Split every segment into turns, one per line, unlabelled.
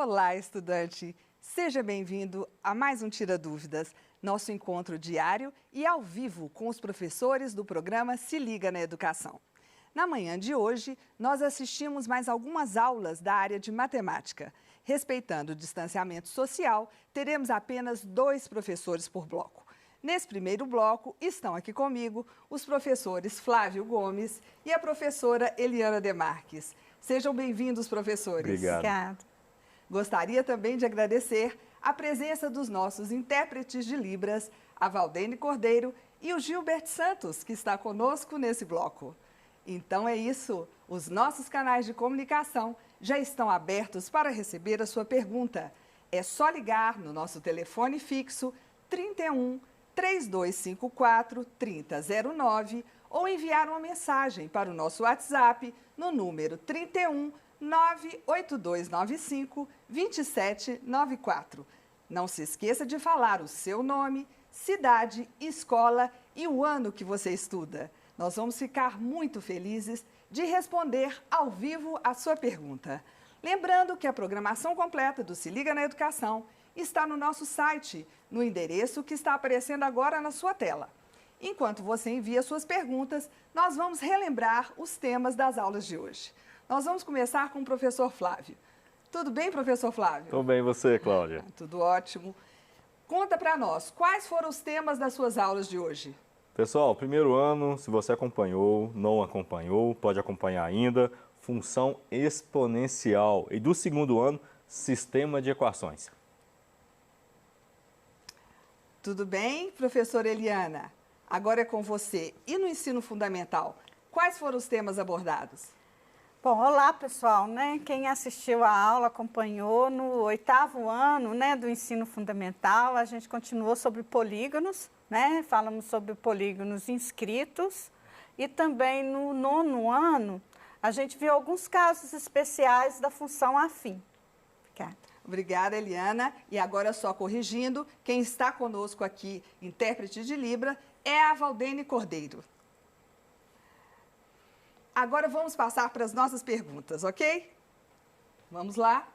Olá, estudante! Seja bem-vindo a mais um Tira Dúvidas, nosso encontro diário e ao vivo com os professores do programa Se Liga na Educação. Na manhã de hoje, nós assistimos mais algumas aulas da área de matemática. Respeitando o distanciamento social, teremos apenas 2 professores por bloco. Nesse primeiro bloco, estão aqui comigo os professores Flávio Gomes e a professora Eliana Demarques. Sejam bem-vindos, professores.
Obrigado.
Obrigada.
Gostaria também de agradecer a presença dos nossos intérpretes de Libras, a Valdene Cordeiro e o Gilbert Santos, que está conosco nesse bloco. Então é isso, os nossos canais de comunicação já estão abertos para receber a sua pergunta. É só ligar no nosso telefone fixo 31 3254 3009 ou enviar uma mensagem para o nosso WhatsApp no número 31 98295 2794. Não se esqueça de falar o seu nome, cidade, escola e o ano que você estuda. Nós vamos ficar muito felizes de responder ao vivo a sua pergunta. Lembrando que a programação completa do Se Liga na Educação está no nosso site, no endereço que está aparecendo agora na sua tela. Enquanto você envia suas perguntas, nós vamos relembrar os temas das aulas de hoje. Nós vamos começar com o professor Flávio. Tudo bem, professor Flávio?
Tudo bem, e você, Cláudia?
Tudo ótimo. Conta para nós, quais foram os temas das suas aulas de hoje?
Pessoal, primeiro ano, se você acompanhou, não acompanhou, pode acompanhar ainda, função exponencial. E do segundo ano, sistema de equações.
Tudo bem, professora Eliana? Agora é com você. E no ensino fundamental, quais foram os temas abordados?
Bom, olá pessoal, Quem assistiu a aula, acompanhou no 8º ano, do ensino fundamental, a gente continuou sobre polígonos, Falamos sobre polígonos inscritos e também no 9º ano a gente viu alguns casos especiais da função afim. Obrigada.
Obrigada, Eliana. E agora só corrigindo, quem está conosco aqui, intérprete de Libra, é a Valdene Cordeiro. Agora vamos passar para as nossas perguntas, ok? Vamos lá?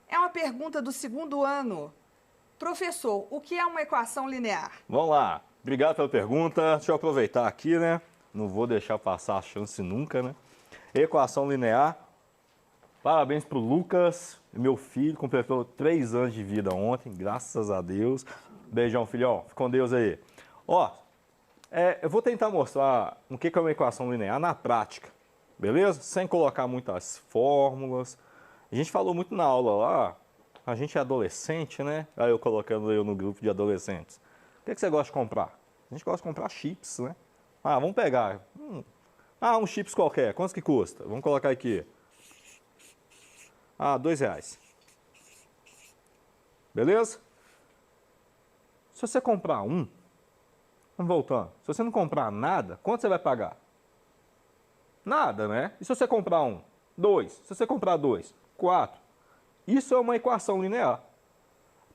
É uma pergunta do segundo ano. Professor, o que é uma equação linear?
Vamos lá. Obrigado pela pergunta. Deixa eu aproveitar aqui, Não vou deixar passar a chance nunca, Equação linear. Parabéns para o Lucas, meu filho, completou 3 anos de vida ontem, graças a Deus. Beijão, filhão. Fica com Deus aí. Eu vou tentar mostrar o que é uma equação linear na prática, beleza? Sem colocar muitas fórmulas. A gente falou muito na aula lá, a gente é adolescente, Aí eu colocando eu no grupo de adolescentes. O que você gosta de comprar? A gente gosta de comprar chips, vamos pegar. Um chips qualquer, quanto que custa? Vamos colocar aqui. R$2. Beleza? Se você comprar um, vamos voltando. Se você não comprar nada, quanto você vai pagar? Nada, E se você comprar um? 2. Se você comprar 2, 4. Isso é uma equação linear.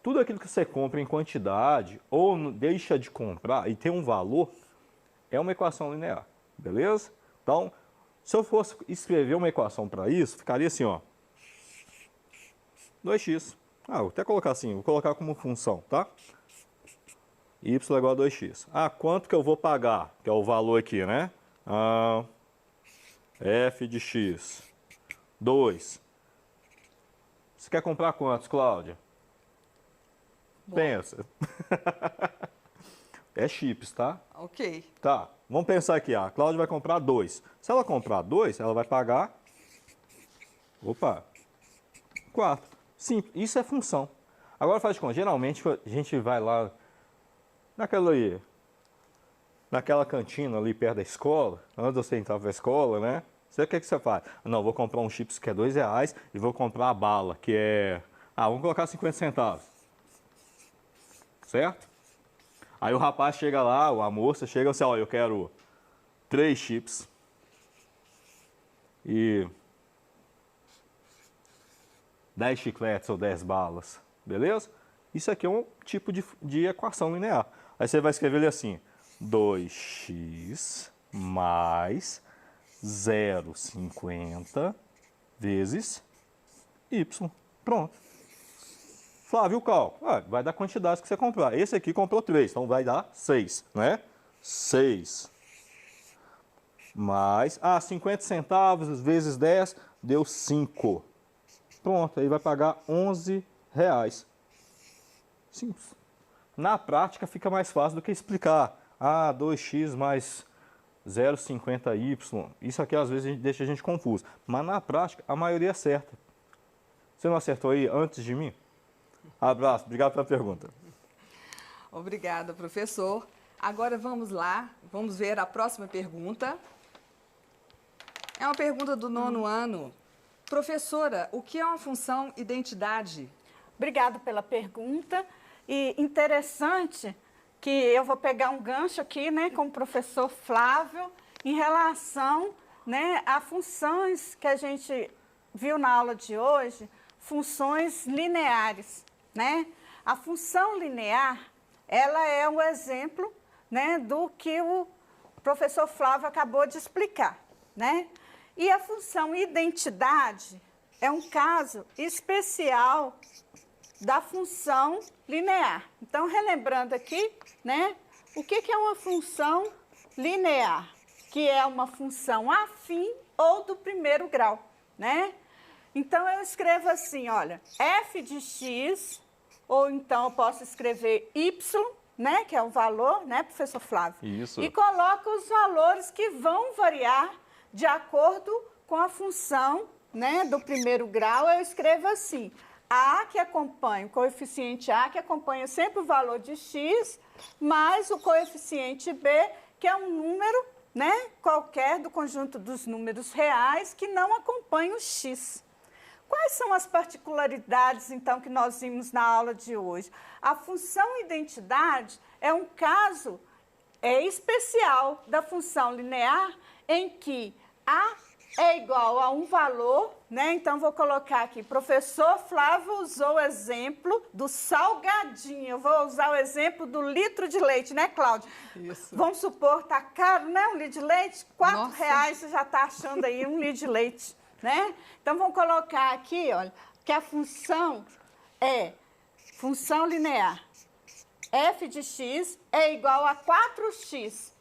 Tudo aquilo que você compra em quantidade ou deixa de comprar e tem um valor, é uma equação linear. Beleza? Então, se eu fosse escrever uma equação para isso, ficaria assim, 2x. Vou até colocar assim, vou colocar como função, tá? Y igual a 2x. Quanto que eu vou pagar? Que é o valor aqui, f de x. 2. Você quer comprar quantos, Cláudia?
Bom.
Pensa. É chips, tá?
Ok.
Tá, vamos pensar aqui, a Cláudia vai comprar 2. Se ela comprar 2, ela vai pagar... 4. Simples, isso é função. Agora faz de conta, geralmente a gente vai lá naquela cantina ali perto da escola, antes de você entrar para a escola, o que você faz? Não, vou comprar um chips que é R$2 e vou comprar a bala, que é... vamos colocar 50 centavos. Certo? Aí o rapaz chega lá, a moça chega e assim, eu quero 3 chips e 10 chicletes ou 10 balas, beleza? Isso aqui é um tipo de equação linear. Aí você vai escrever ele assim, 2x mais 0,50 vezes y. Pronto. Flávio, o cálculo. Vai dar quantidade que você comprar. Esse aqui comprou 3, então vai dar 6, né? 6. Mais, 50 centavos vezes 10, deu 5. Pronto, aí vai pagar R$11. Simples. Na prática fica mais fácil do que explicar. 2x mais 0,50y. Isso aqui às vezes deixa a gente confuso. Mas na prática a maioria acerta. Você não acertou aí antes de mim? Abraço, obrigado pela pergunta.
Obrigada, professor. Agora vamos lá, vamos ver a próxima pergunta. É uma pergunta do 9º ano. Professora, o que é uma função identidade?
Obrigada pela pergunta. E interessante que eu vou pegar um gancho aqui, né, com o professor Flávio, em relação, né, a funções que a gente viu na aula de hoje, funções lineares, né? A função linear, ela é um exemplo, né, do que o professor Flávio acabou de explicar, né? E a função identidade é um caso especial da função linear. Então, relembrando aqui, né, o que é uma função linear? Que é uma função afim ou do primeiro grau, né? Então, eu escrevo assim, olha, f de x, ou então eu posso escrever y, né, que é o valor, né, professor Flávio?
Isso.
E coloco os valores que vão variar de acordo com a função, né, do primeiro grau. Eu escrevo assim, A que acompanha, o coeficiente A que acompanha sempre o valor de x, mais o coeficiente B, que é um número, né, qualquer do conjunto dos números reais que não acompanha o x. Quais são as particularidades, então, que nós vimos na aula de hoje? A função identidade é um caso especial da função linear em que A é igual a um valor, né? Então, vou colocar aqui, professor Flávio usou o exemplo do salgadinho. Eu vou usar o exemplo do litro de leite, né, Cláudia?
Isso.
Vamos supor, tá caro, né, um litro de leite? R$4 você já está achando aí um litro de leite, né? Então, vamos colocar aqui, olha, que a função é função linear. F de x é igual a 4x.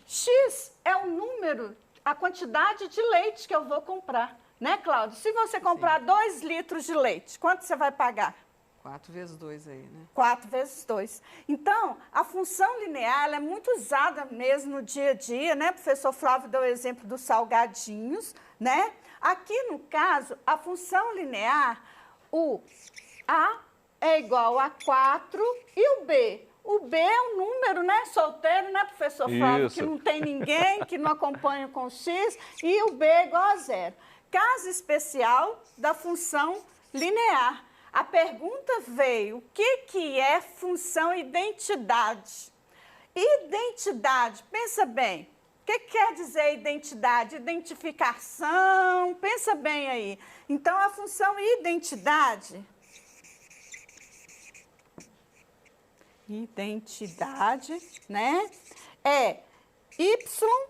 X é o número, a quantidade de leite que eu vou comprar, né, Cláudia? Se você comprar 2 litros de leite, quanto você vai pagar?
4 vezes 2 aí, né?
4 vezes 2. Então, a função linear ela é muito usada mesmo no dia a dia, né? O professor Flávio deu o exemplo dos salgadinhos, né? Aqui, no caso, a função linear, o A é igual a 4 e o B? O B é um número, né, solteiro, né, professor Flávio?
Isso.
Que não tem ninguém, que não acompanha com x, e o B é igual a 0. Caso especial da função linear. A pergunta veio, o que é função identidade? Identidade, pensa bem, o que quer dizer identidade? Identificação, pensa bem aí. Então, a função identidade né, é y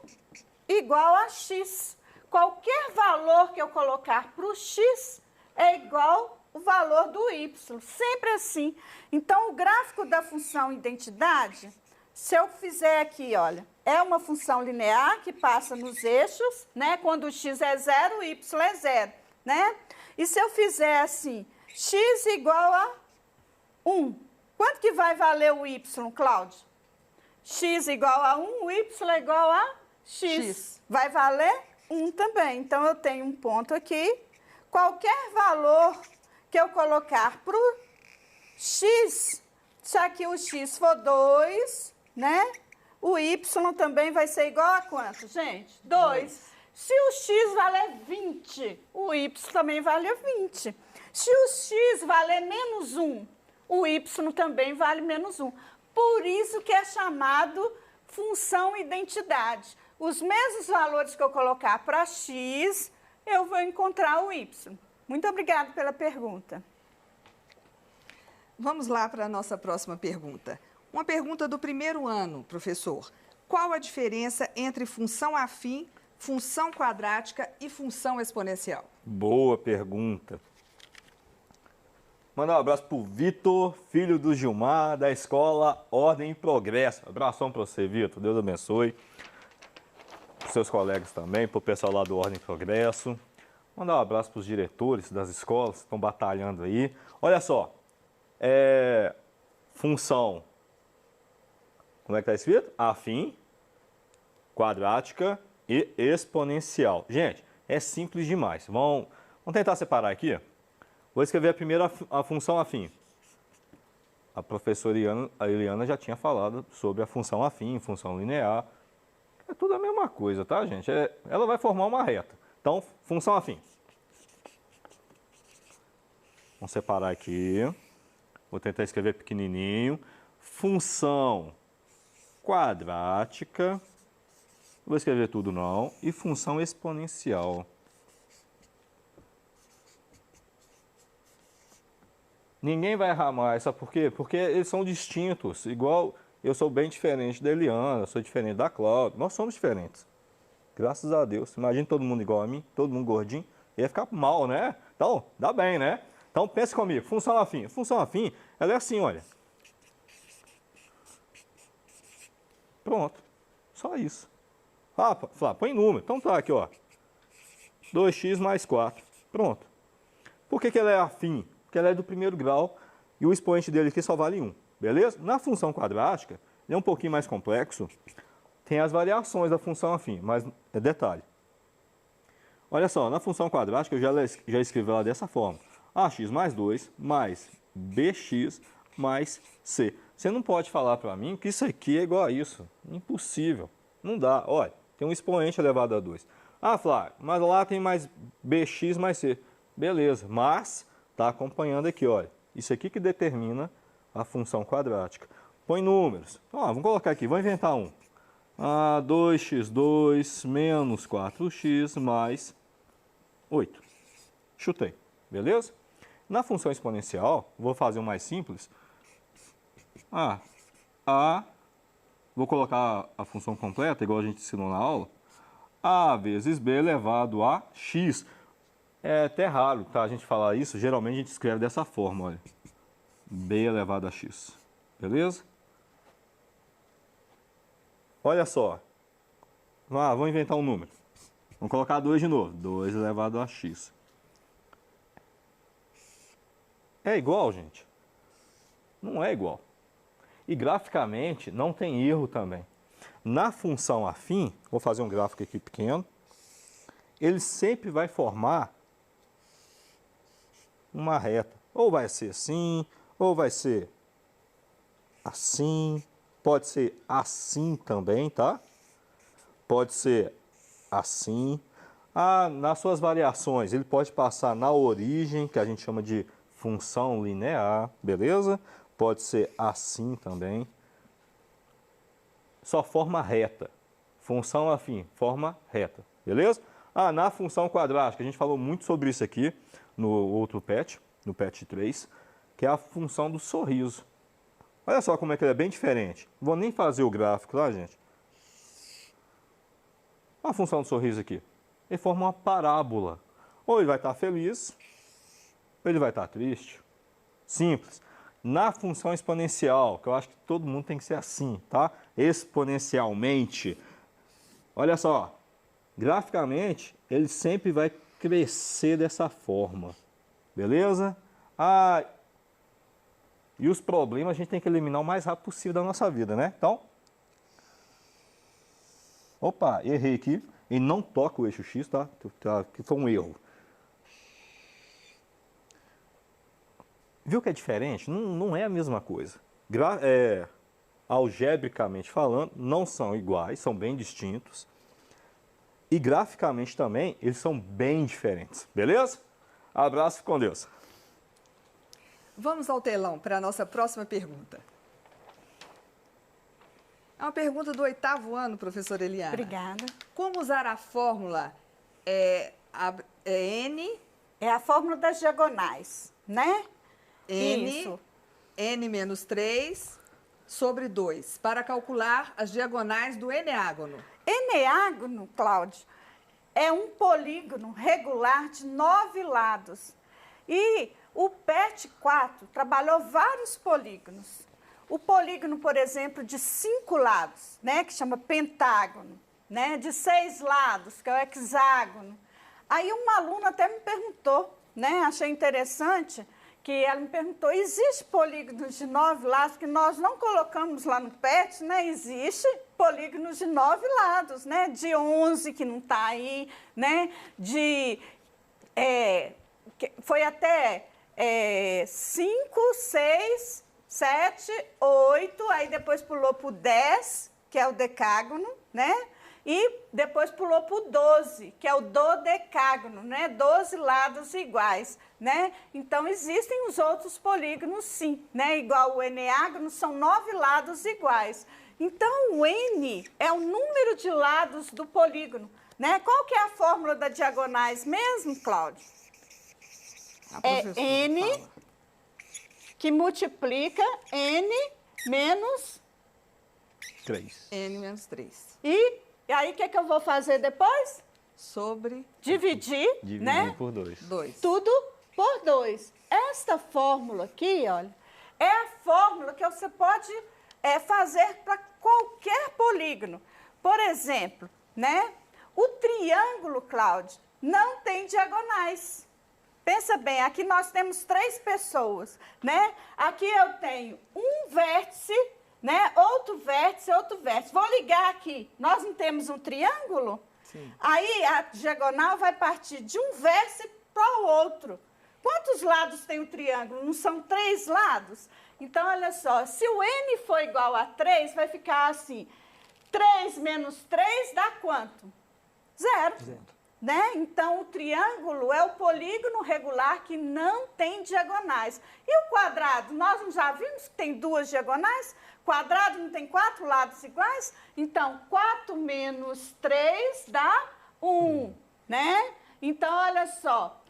igual a x. Qualquer valor que eu colocar para o x é igual o valor do y, sempre assim. Então, o gráfico da função identidade, se eu fizer aqui, olha, é uma função linear que passa nos eixos, né? Quando o x é 0, o y é 0, né? E se eu fizer assim, x igual a 1, quanto que vai valer o y, Cláudio? X igual a 1, o y é igual a x. Vai valer 1 também. Então, eu tenho um ponto aqui. Qualquer valor que eu colocar para o x, se aqui o x for 2, né? O y também vai ser igual a quanto, gente? 2. Se o x valer 20, o y também vale 20. Se o x valer menos 1, o y também vale menos 1. Por isso que é chamado função identidade. Os mesmos valores que eu colocar para x, eu vou encontrar o y. Muito obrigada pela pergunta.
Vamos lá para a nossa próxima pergunta. Uma pergunta do 1º ano, professor. Qual a diferença entre função afim função quadrática e função exponencial?
Boa pergunta. Mandar um abraço pro Vitor, filho do Gilmar, da escola Ordem e Progresso. Abração para você, Vitor. Deus abençoe. Para seus colegas também, para o pessoal lá do Ordem e Progresso. Mandar um abraço para os diretores das escolas que estão batalhando aí. Olha só, função, como é que está escrito? Afim, quadrática e exponencial. Gente, é simples demais. Vamos tentar separar aqui. Vou escrever primeiro a função afim. A professora Eliana já tinha falado sobre a função afim, função linear. É tudo a mesma coisa, tá, gente? Ela vai formar uma reta. Então, função afim. Vamos separar aqui. Vou tentar escrever pequenininho. Função quadrática. Vou escrever tudo não. E função exponencial. Ninguém vai errar mais, sabe por quê? Porque eles são distintos. Igual eu sou bem diferente da Eliana, sou diferente da Cláudia. Nós somos diferentes. Graças a Deus. Imagina todo mundo igual a mim, todo mundo gordinho. Ia ficar mal, né? Então, dá bem, né? Então, pense comigo. Função afim. Função afim, ela é assim, olha. Pronto. Só isso. Ah, Flávio, põe número. Então tá aqui, ó. 2x mais 4. Pronto. Por que ela é afim? Porque ela é do primeiro grau e o expoente dele aqui só vale 1. Beleza? Na função quadrática, ele é um pouquinho mais complexo. Tem as variações da função afim, mas é detalhe. Olha só, na função quadrática eu já escrevi ela dessa forma. AX mais 2 mais BX mais C. Você não pode falar para mim que isso aqui é igual a isso. Impossível. Não dá. Olha, tem um expoente elevado a 2. Ah, Flávio, mas lá tem mais BX mais C. Beleza, mas está acompanhando aqui, olha. Isso aqui que determina a função quadrática. Põe números. Vamos colocar aqui, vou inventar um. 2x2 menos 4x mais 8. Chutei, beleza? Na função exponencial, vou fazer um mais simples. Vou colocar a função completa, igual a gente ensinou na aula. A vezes b elevado a x. É até raro, tá, a gente falar isso. Geralmente a gente escreve dessa forma, olha. B elevado a x. Beleza? Olha só. Vou inventar um número. Vamos colocar 2 de novo. 2 elevado a x. É igual, gente? Não é igual. E graficamente não tem erro também. Na função afim, vou fazer um gráfico aqui pequeno, ele sempre vai formar uma reta. Ou vai ser assim, ou vai ser assim, pode ser assim também, tá? Pode ser assim. Nas suas variações, ele pode passar na origem, que a gente chama de função linear, beleza? Pode ser assim também. Só forma reta. Função afim, forma reta, beleza? Na função quadrática, a gente falou muito sobre isso aqui no outro PET, no PET 3, que é a função do sorriso. Olha só como é que ele é bem diferente. Não vou nem fazer o gráfico lá, gente. A função do sorriso aqui. Ele forma uma parábola. Ou ele vai estar feliz, ou ele vai estar triste. Simples. Na função exponencial, que eu acho que todo mundo tem que ser assim, tá? Exponencialmente. Olha só. Graficamente, ele sempre vai crescer dessa forma. Beleza? E os problemas a gente tem que eliminar o mais rápido possível da nossa vida, né? Então, opa, errei aqui. E não toca o eixo X, tá? Que foi um erro. Viu que é diferente? Não é a mesma coisa. Algebricamente falando, não são iguais, são bem distintos. E graficamente também, eles são bem diferentes. Beleza? Abraço e com Deus.
Vamos ao telão para a nossa próxima pergunta. É uma pergunta do 8º ano, professora Eliana.
Obrigada.
Como usar a fórmula N...
É a fórmula das diagonais, né?
N, N menos 3 sobre 2, para calcular as diagonais do eneágono.
Eneágono, Cláudio, é um polígono regular de 9 lados. E o PET 4 trabalhou vários polígonos. O polígono, por exemplo, de 5 lados, né, que chama pentágono, né, de 6 lados, que é o hexágono. Aí uma aluna até me perguntou, né, achei interessante, que ela me perguntou, existe polígonos de 9 lados, que nós não colocamos lá no PET, né? Existe polígonos de 9 lados, né? De 11, que não está aí, né? Foi até 5, 6, 7, 8, aí depois pulou para o 10, que é o decágono, né? E depois pulou para o 12, que é o dodecágono, né? 12 lados iguais, né? Então, existem os outros polígonos, sim, né? Igual o eneágono, são 9 lados iguais. Então, o N é o número de lados do polígono, né? Qual que é a fórmula da diagonais mesmo, Cláudio? É N
fala.
que multiplica N menos
3.
N menos 3.
E aí, o que é que eu vou fazer depois?
Sobre
Dividir, né?
por 2.
2.
Tudo por 2. Esta fórmula aqui, olha, é a fórmula que você pode fazer para qualquer polígono. Por exemplo, né? O triângulo, Cláudio, não tem diagonais. Pensa bem, aqui nós temos 3 pessoas, né? Aqui eu tenho um vértice, né? Outro vértice, outro vértice. Vou ligar aqui. Nós não temos um triângulo?
Sim.
Aí a diagonal vai partir de um vértice para o outro. Quantos lados tem o triângulo? Não são 3 lados? Então, olha só, se o N for igual a 3, vai ficar assim. 3 menos 3 dá quanto? 0. Né? Então, o triângulo é o polígono regular que não tem diagonais. E o quadrado? Nós já vimos que tem 2 diagonais? Quadrado não tem 4 lados iguais? Então, 4 menos 3 dá 1, né? Então, olha só,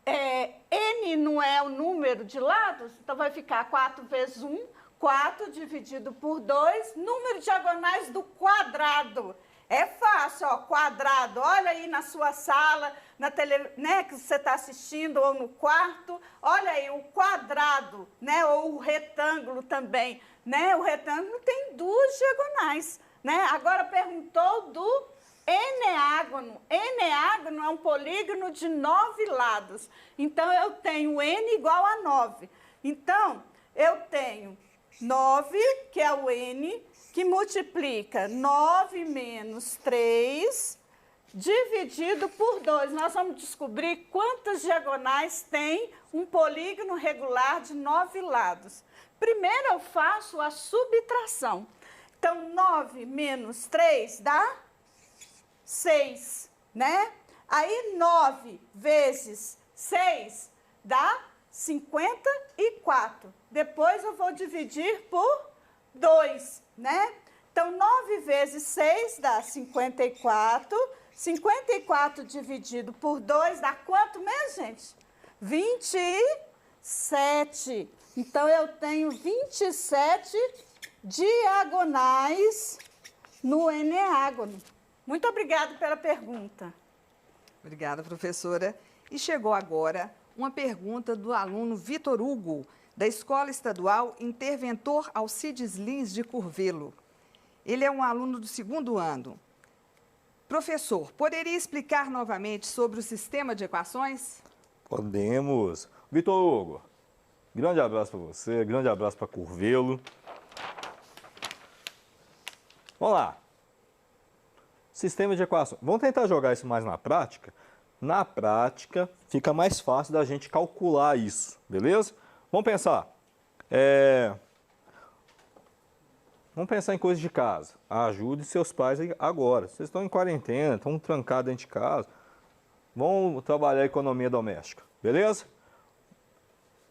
N não é o número de lados, então vai ficar 4 vezes 1, 4 dividido por 2, número de diagonais do quadrado. É fácil, ó, quadrado, olha aí na sua sala, na né, que você está assistindo, ou no quarto, olha aí, o quadrado, né, ou o retângulo também, né, o retângulo tem 2 diagonais, né, agora perguntou do eneágono. Eneágono é um polígono de 9 lados, então eu tenho N igual a 9, então eu tenho 9, que é o N, que multiplica 9 menos 3, dividido por 2. Nós vamos descobrir quantas diagonais tem um polígono regular de 9 lados. Primeiro eu faço a subtração. Então, 9 menos 3 dá 6, né? Aí, 9 vezes 6 dá 54. Depois eu vou dividir por 2, né? Então, 9 vezes 6 dá 54. 54 dividido por 2 dá quanto mesmo, gente? 27. Então, eu tenho 27 diagonais no eneágono. Muito obrigada pela pergunta.
Obrigada, professora. E chegou agora uma pergunta do aluno Vitor Hugo, da Escola Estadual Interventor Alcides Lins de Curvelo. Ele é um aluno do 2º ano. Professor, poderia explicar novamente sobre o sistema de equações?
Podemos. Vitor Hugo, grande abraço para você, grande abraço para Curvelo. Vamos lá. Sistema de equações. Vamos tentar jogar isso mais na prática? Na prática, fica mais fácil da gente calcular isso, beleza? Vamos pensar. Vamos pensar em coisas de casa. Ajude seus pais agora. Vocês estão em quarentena, estão trancados dentro de casa. Vão trabalhar a economia doméstica, beleza?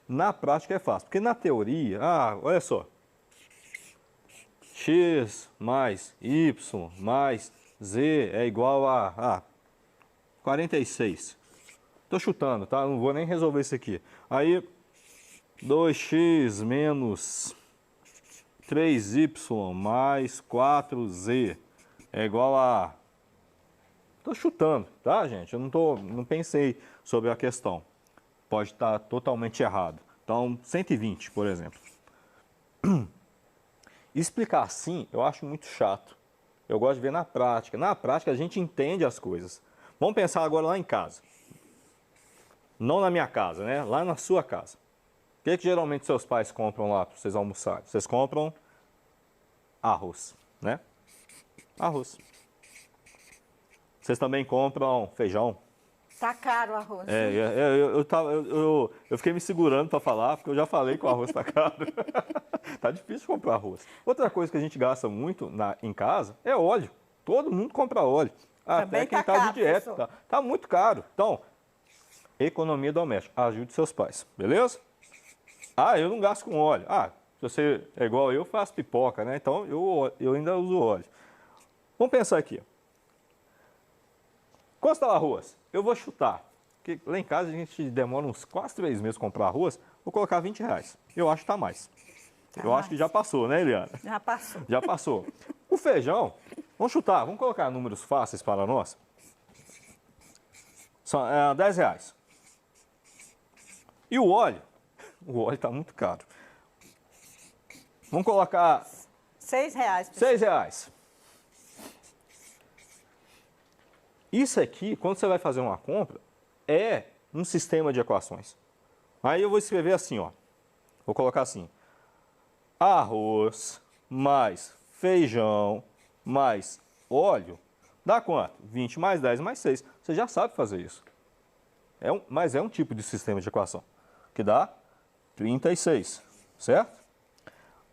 Na prática é fácil, porque na teoria, olha só. X mais Y mais Z é igual a 46. Estou chutando, tá? Não vou nem resolver isso aqui. Aí, 2x menos 3y mais 4z é igual a Estou chutando, tá, gente? Eu não pensei sobre a questão. Pode estar totalmente errado. Então, 120, por exemplo. Explicar assim, eu acho muito chato. Eu gosto de ver na prática. Na prática, a gente entende as coisas. Vamos pensar agora lá em casa. Não na minha casa, né? Lá na sua casa. O que geralmente seus pais compram lá para vocês almoçarem? Vocês compram arroz, né? Arroz. Vocês também compram feijão?
Tá caro o arroz.
Eu fiquei me segurando para falar, porque eu já falei que o arroz tá caro. Tá difícil comprar arroz. Outra coisa que a gente gasta muito em casa é óleo. Todo mundo compra óleo.
Também
Até quem
tá
tá
caro,
de dieta. Tá muito caro. Então, economia doméstica. Ajude seus pais, beleza? Eu não gasto com óleo. Se você é igual eu, faço pipoca, né? Então, eu ainda uso óleo. Vamos pensar aqui. Quanto está o arroz? Eu vou chutar. Porque lá em casa a gente demora uns quase 3 meses para comprar arroz. Vou colocar R$20. Eu acho que está mais. Acho que já passou, né, Eliana?
Já passou.
Já passou. O feijão, vamos chutar, vamos colocar números fáceis para nós. São R$10. E o óleo está muito caro. Vamos colocar
R$6.
R$6. Isso aqui, quando você vai fazer uma compra, é um sistema de equações. Aí eu vou escrever assim, ó. Vou colocar assim. Arroz mais feijão mais óleo dá quanto? 20 mais 10 mais 6. Você já sabe fazer isso. Mas é um tipo de sistema de equação, que dá 36, certo?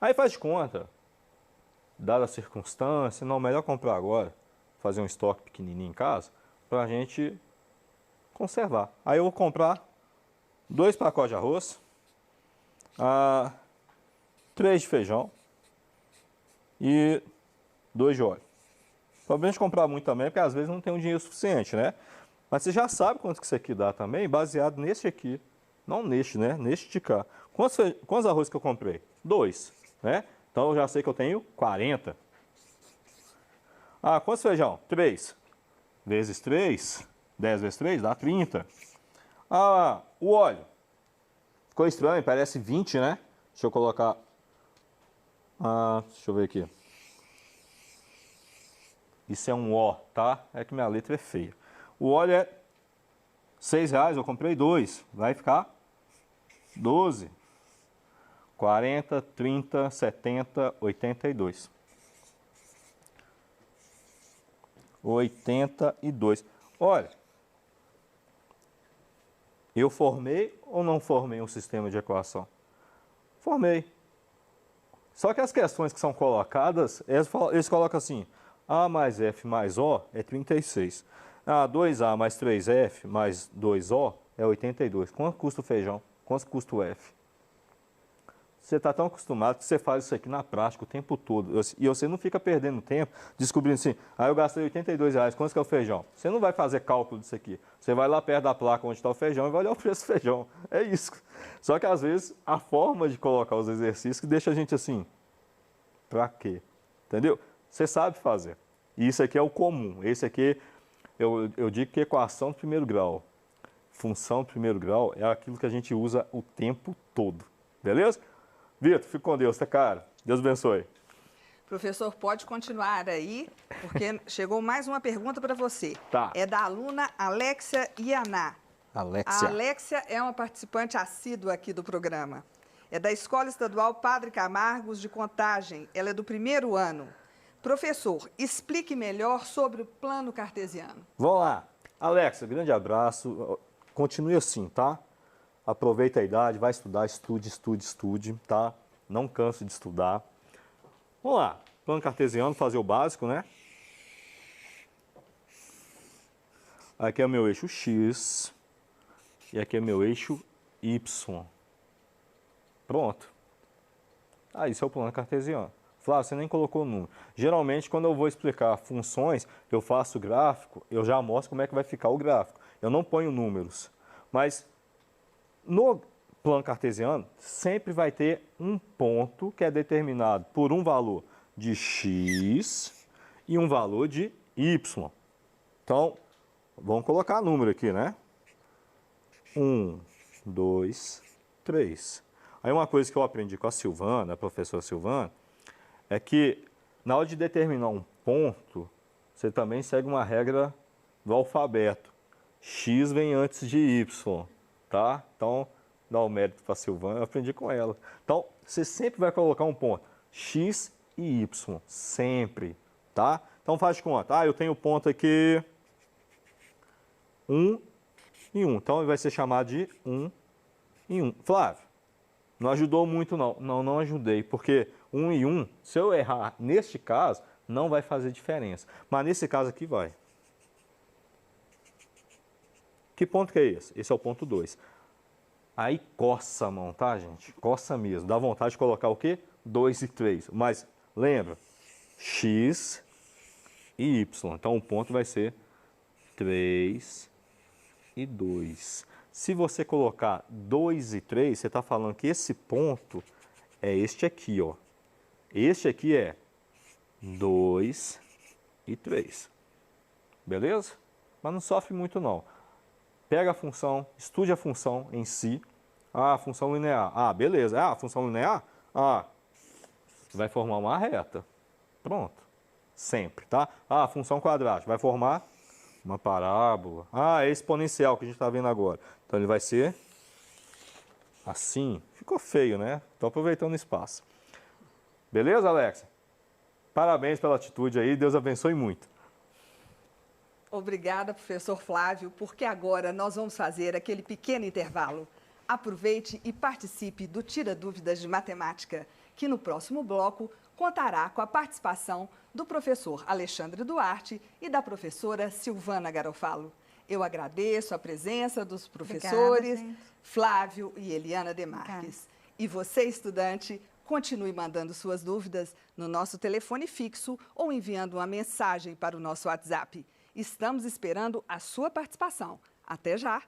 Aí faz de conta, dada a circunstância, não, melhor comprar agora, fazer um estoque pequenininho em casa, para a gente conservar. Aí eu vou comprar 2 pacotes de arroz, 3 de feijão e 2 de óleo. O problema de comprar muito também é porque às vezes não tem um dinheiro suficiente, né? Mas você já sabe quanto que isso aqui dá também, baseado neste aqui. Não neste, né? Neste de cá. Quantos arroz que eu comprei? 2, né? Então eu já sei que eu tenho 40. Quantos feijão? 3. Vezes 3, 10 vezes 3 dá 30. O óleo. Ficou estranho, parece 20, né? Deixa eu colocar... deixa eu ver aqui. Isso é um O, tá? É que minha letra é feia. O óleo é R$6, eu comprei 2. Vai ficar 12. 40, 30, 70, 82. 82. Olha, eu formei ou não formei um sistema de equação? Formei. Só que as questões que são colocadas, eles colocam assim, A mais F mais O é 36. 2A mais 3F mais 2O é 82. Quanto custa o feijão? Quanto custa o F? Você está tão acostumado que você faz isso aqui na prática o tempo todo. E você não fica perdendo tempo descobrindo assim, eu gastei R$82, quanto que é o feijão? Você não vai fazer cálculo disso aqui. Você vai lá perto da placa onde está o feijão e vai olhar o preço do feijão. É isso. Só que às vezes a forma de colocar os exercícios que deixa a gente assim, pra quê? Entendeu? Você sabe fazer. E isso aqui é o comum. Esse aqui, eu digo que é equação de primeiro grau. Função de primeiro grau é aquilo que a gente usa o tempo todo. Beleza? Vitor, fique com Deus, tá, cara? Deus abençoe.
Professor, pode continuar aí, porque chegou mais uma pergunta para você.
Tá.
É da aluna Alexia Ianá.
Alexia.
A Alexia é uma participante assídua aqui do programa. É da Escola Estadual Padre Camargos de Contagem. Ela é do 1º ano. Professor, explique melhor sobre o plano cartesiano.
Vamos lá. Alexia, grande abraço. Continue assim, tá? Aproveita a idade, vai estudar, estude, tá? Não canse de estudar. Vamos lá, plano cartesiano, fazer o básico, né? Aqui é o meu eixo X e aqui é o meu eixo Y. Pronto. Isso é o plano cartesiano. Flávio, você nem colocou o número. Geralmente, quando eu vou explicar funções, eu faço gráfico, eu já mostro como é que vai ficar o gráfico. Eu não ponho números, mas... No plano cartesiano, sempre vai ter um ponto que é determinado por um valor de x e um valor de y. Então, vamos colocar número aqui, né? 1, 2, 3. Aí uma coisa que eu aprendi com a Silvana, a professora Silvana, é que na hora de determinar um ponto, você também segue uma regra do alfabeto. X vem antes de Y, tá? Então, dá o mérito para a Silvana, eu aprendi com ela. Então, você sempre vai colocar um ponto. X e Y, sempre, tá? Então, faz de conta. Eu tenho ponto aqui 1 e 1. Então, ele vai ser chamado de 1 e 1. Flávio, não ajudou muito não. Não ajudei, porque 1 e 1, se eu errar neste caso, não vai fazer diferença. Mas nesse caso aqui vai. Que ponto que é esse? Esse é o ponto 2. Aí coça a mão, tá, gente? Coça mesmo. Dá vontade de colocar o quê? 2 e 3. Mas lembra, X e Y. Então o ponto vai ser 3 e 2. Se você colocar 2 e 3, você está falando que esse ponto é este aqui, ó. Este aqui é 2 e 3. Beleza? Mas não sofre muito não. Pega a função, estude a função em si. A função linear. Beleza. A função linear? Vai formar uma reta. Pronto. Sempre, tá? A função quadrática vai formar uma parábola. É exponencial que a gente está vendo agora. Então ele vai ser assim. Ficou feio, né? Estou aproveitando o espaço. Beleza, Alexa? Parabéns pela atitude aí. Deus abençoe muito.
Obrigada, professor Flávio, porque agora nós vamos fazer aquele pequeno intervalo. Aproveite e participe do Tira Dúvidas de Matemática, que no próximo bloco contará com a participação do professor Alexandre Duarte e da professora Silvana Garofalo. Eu agradeço a presença dos professores Flávio e Eliana Demarques. E você, estudante, continue mandando suas dúvidas no nosso telefone fixo ou enviando uma mensagem para o nosso WhatsApp. Estamos esperando a sua participação. Até já!